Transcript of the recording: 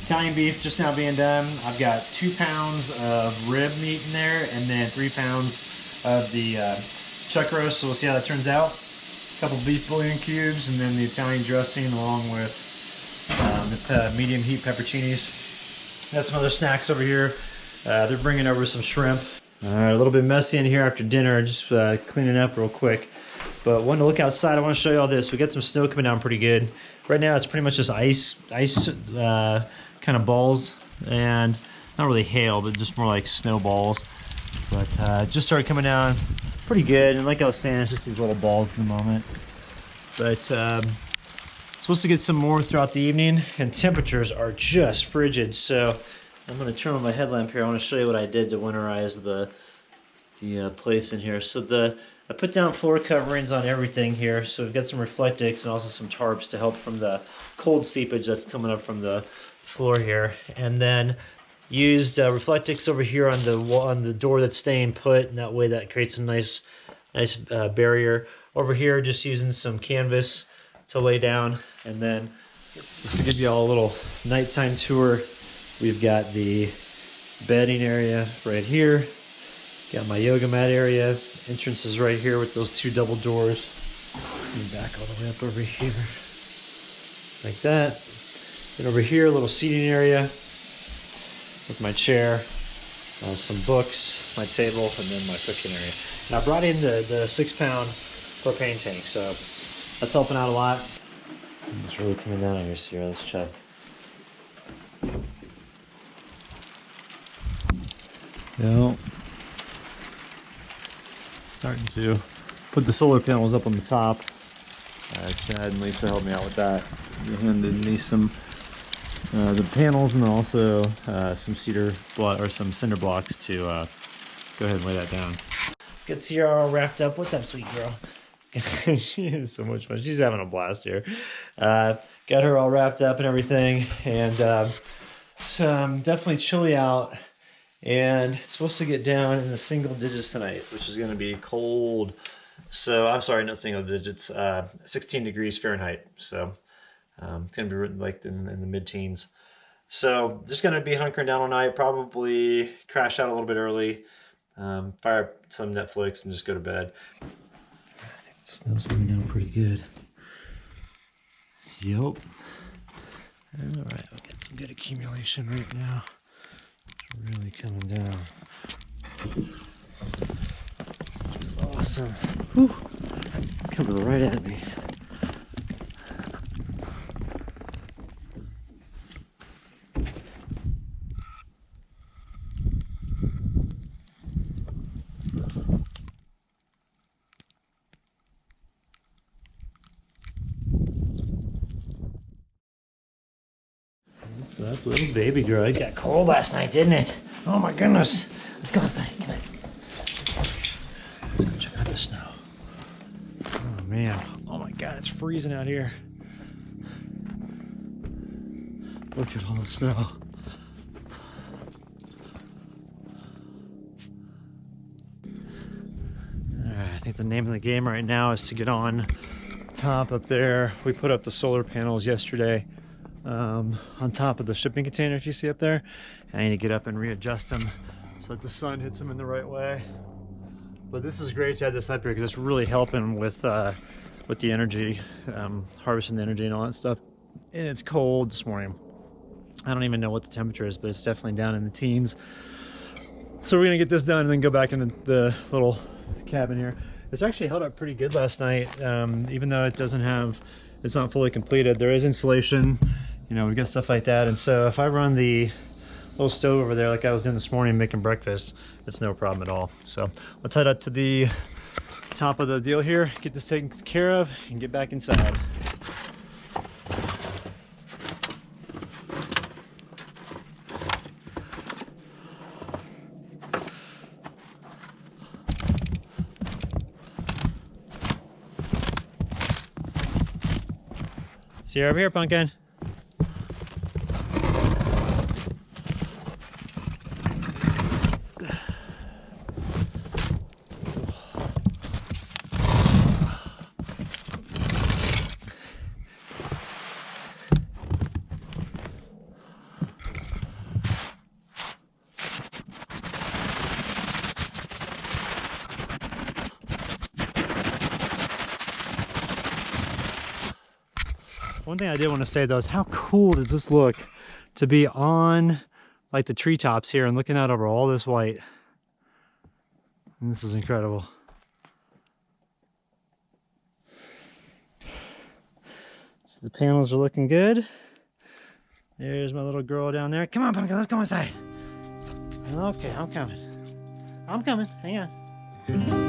Italian beef just now being done. I've got 2 pounds of rib meat in there and then 3 pounds of the chuck roast, so we'll see how that turns out. A couple beef bouillon cubes and then the Italian dressing along with the medium heat pepperoncinis. Got some other snacks over here. They're bringing over some shrimp. Alright, a little bit messy in here after dinner, just cleaning up real quick. But wanted to look outside, I want to show you all this. We got some snow coming down pretty good. Right now it's pretty much just ice kind of balls, and not really hail, but just more like snowballs. But just started coming down pretty good, and like I was saying, it's just these little balls at the moment. But supposed to get some more throughout the evening, and temperatures are just frigid. So I'm going to turn on my headlamp here. I want to show you what I did to winterize the place in here. So I put down floor coverings on everything here. So we've got some Reflectix and also some tarps to help from the cold seepage that's coming up from the floor here. And then used Reflectix over here on the door that's staying put, and that way that creates a nice barrier. Over here, just using some canvas to lay down. And then just to give you all a little nighttime tour, we've got the bedding area right here. Got my yoga mat area. Entrance is right here with those 2 double doors. Let me back all the way up over here. Like that. And over here, a little seating area with my chair, some books, my table, and then my cooking area. And I brought in the 6-pound propane tank, so that's helping out a lot. It's really coming down here, Sierra. Let's check. Yeah. Starting to put the solar panels up on the top. Chad and Lisa helped me out with that. They handed me some the panels, and then also some some cinder blocks to go ahead and lay that down. Get Sierra all wrapped up. What's up, sweet girl? She is so much fun. She's having a blast here. Got her all wrapped up and everything, and it's definitely chilly out. And it's supposed to get down in the single digits tonight, which is going to be cold. So, I'm sorry, not single digits, 16 degrees Fahrenheit. So, it's going to be like in the mid-teens. So, just going to be hunkering down all night, probably crash out a little bit early, fire up some Netflix, and just go to bed. The snow's coming down pretty good. Yep. All right, I'll get some good accumulation right now. Really coming down. Awesome. Whew. It's coming right at me. What's up, little baby girl? It got cold last night, didn't it? Oh my goodness. Let's go outside. Come on. Let's go check out the snow. Oh man. Oh my god, it's freezing out here. Look at all the snow. Alright, I think the name of the game right now is to get on top up there. We put up the solar panels yesterday. On top of the shipping container, if you see up there. And I need to get up and readjust them so that the sun hits them in the right way. But this is great to have this up here because it's really helping with the energy, harvesting the energy and all that stuff. And it's cold this morning. I don't even know what the temperature is, but it's definitely down in the teens. So we're gonna get this done and then go back in the little cabin here. It's actually held up pretty good last night, even though it's not fully completed. There is insulation. You know, we got stuff like that, and so if I run the little stove over there like I was doing this morning making breakfast, it's no problem at all. So let's head up to the top of the deal here, get this taken care of, and get back inside. See you over here, Pumpkin. One thing I did want to say though is how cool does this look to be on like the treetops here and looking out over all this white. And this is incredible. So the panels are looking good. There's my little girl down there. Come on, Pumpkin, let's go inside. Okay, I'm coming. I'm coming, hang on.